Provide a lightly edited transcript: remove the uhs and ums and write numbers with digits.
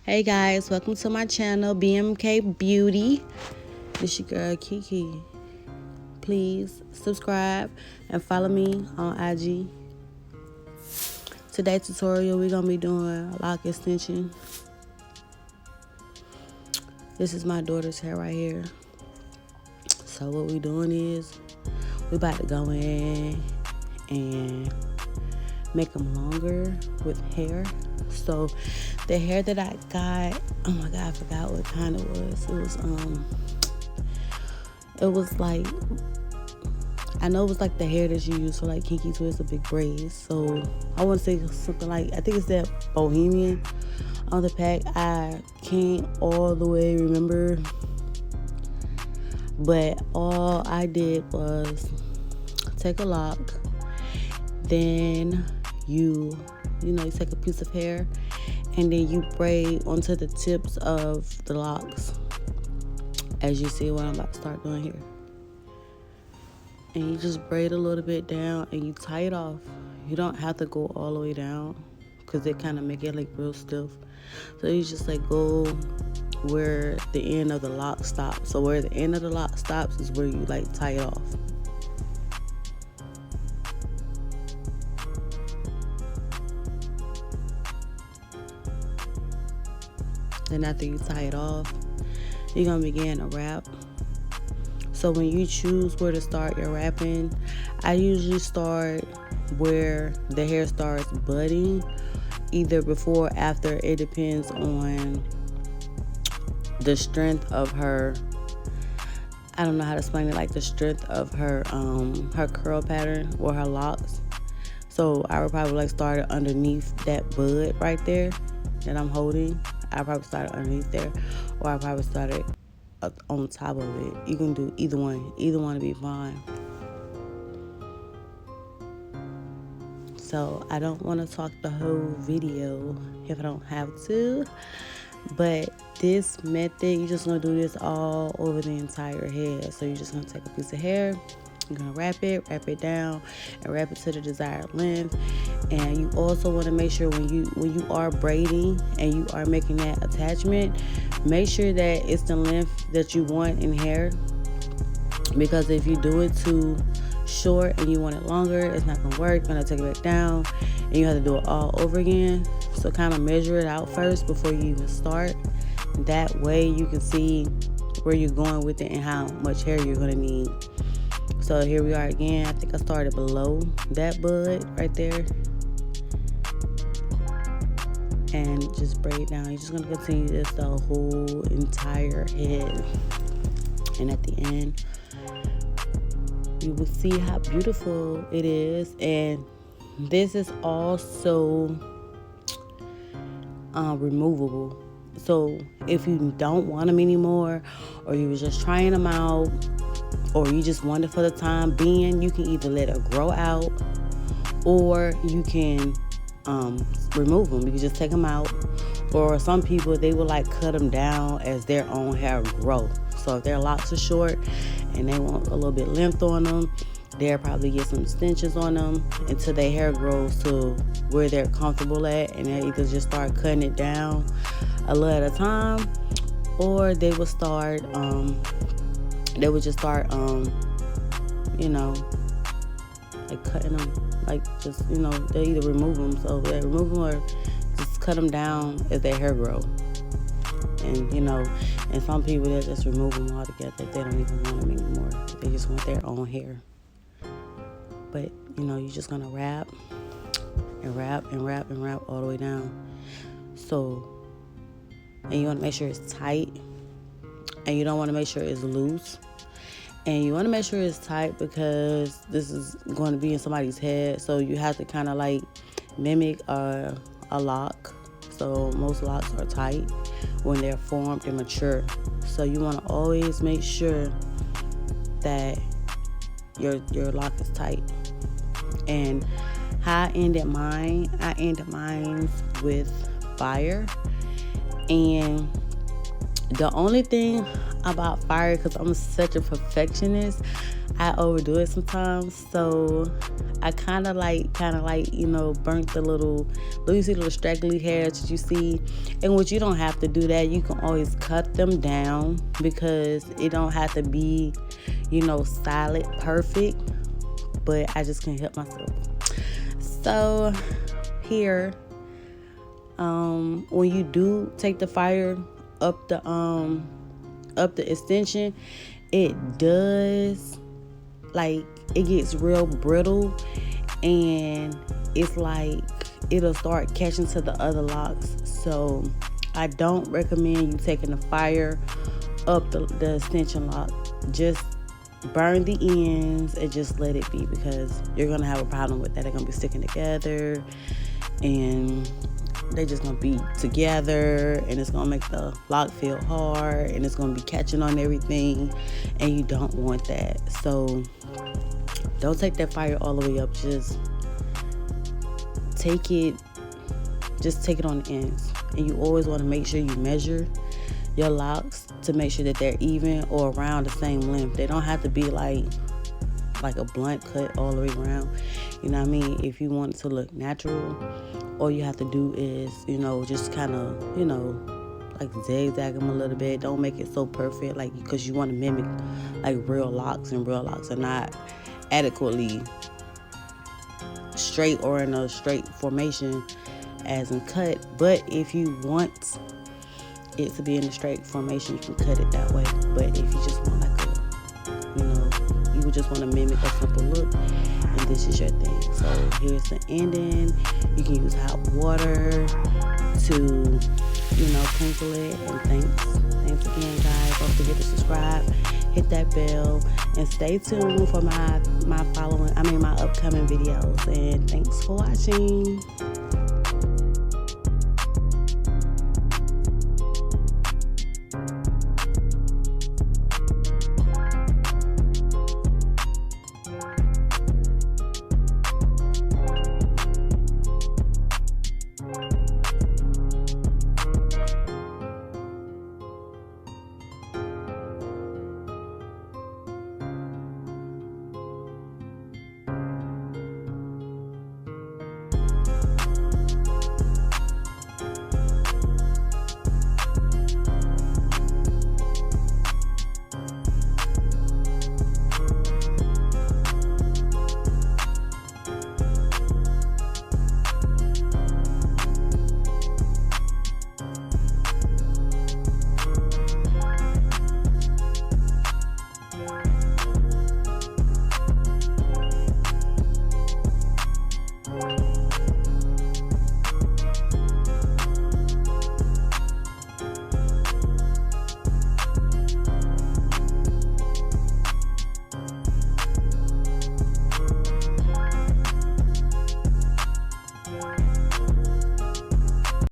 Hey guys, welcome to my channel, BMK Beauty. This your girl Kiki. Please subscribe and follow me on IG. Today's tutorial, we're gonna be doing a lock extension. This is my daughter's hair right here. So what we doing is we about to go in and make them longer with hair. So the hair that I got, oh my god, I forgot what kind it was. It was like, I know it was like the hair that you use for like kinky twists or big braids. So I want to say something like, I think it's that Bohemian on the pack. I can't all the way remember, but all I did was take a lock, then you take a piece of hair and then you braid onto the tips of the locks, as you see what I'm about to start doing here. And you just braid a little bit down and you tie it off. You don't have to go all the way down because it kind of make it like real stiff. So you just like go where the end of the lock stops. So where the end of the lock stops is where you like tie it off. Then after you tie it off, you're gonna begin to wrap. So when you choose where to start your wrapping, I usually start where the hair starts budding, either before or after. It depends on the strength of her, I don't know how to explain it, like the strength of her curl pattern or her locks. So I would probably like start it underneath that bud right there that I'm holding. I probably started underneath there, or I probably started on top of it. You can do either one. Either one would be fine. So I don't want to talk the whole video if I don't have to, but this method, you're just going to do this all over the entire head. So you're just going to take a piece of hair, you're going to wrap it down, and wrap it to the desired length. And you also want to make sure when you are braiding and you are making that attachment, make sure that it's the length that you want in hair, because if you do it too short and you want it longer, it's not going to work. You're going to take it back down and you have to do it all over again. So kind of measure it out first before you even start. That way you can see where you're going with it and how much hair you're going to need. So here we are again. I think I started below that bud right there. And just braid down. You're just going to continue this the whole entire head. And at the end, you will see how beautiful it is. And this is also removable. So if you don't want them anymore, or you were just trying them out, or you just want it for the time being, you can either let it grow out, or you can remove them. You can just take them out. Or some people, they will like cut them down as their own hair grow. So if their locks are short and they want a little bit length on them, they'll probably get some extensions on them until their hair grows to where they're comfortable at, and they either just start cutting it down a little at a time, or they will start like cutting them, like just, they'll either remove them. So they remove them or just cut them down as their hair grow. And and some people, they'll just remove them altogether if they don't even want them anymore. They just want their own hair. But you're just gonna wrap and wrap and wrap and wrap all the way down. So, and you want to make sure it's tight, and you don't want to make sure it's loose. And you want to make sure it's tight because this is going to be in somebody's head. So you have to kind of like mimic a lock. So most locks are tight when they're formed and mature. So you want to always make sure that your lock is tight. And how I ended mine with fire. And the only thing about fire, because I'm such a perfectionist, I overdo it sometimes. So I kind of like, burnt the little, you see the little straggly hairs that you see. And what you don't have to do that, you can always cut them down, because it don't have to be, solid, perfect. But I just can't help myself. So here, when you do take the fire up the extension, it does, like, it gets real brittle, and it's like it'll start catching to the other locks. So I don't recommend you taking the fire up the extension lock. Just burn the ends and just let it be, because you're gonna have a problem with that. They're gonna be sticking together, and they're just gonna be together, and it's gonna make the lock feel hard, and it's gonna be catching on everything, and you don't want that. So don't take that fire all the way up. Just take it on the ends. And you always want to make sure you measure your locks to make sure that they're even or around the same length. They don't have to be like a blunt cut all the way around. You know what I mean? If you want it to look natural, all you have to do is, just kind of, like zigzag them a little bit. Don't make it so perfect, like, because you want to mimic like real locks, and real locks are not adequately straight or in a straight formation as in cut. But if you want it to be in a straight formation, you can cut it that way. But if you just want like you would just want to mimic a simple look, and this is your thing. So here's the ending. You can use hot water to crinkle it. And thanks again, guys. Don't forget to subscribe, hit that bell, and stay tuned for my upcoming videos. And thanks for watching.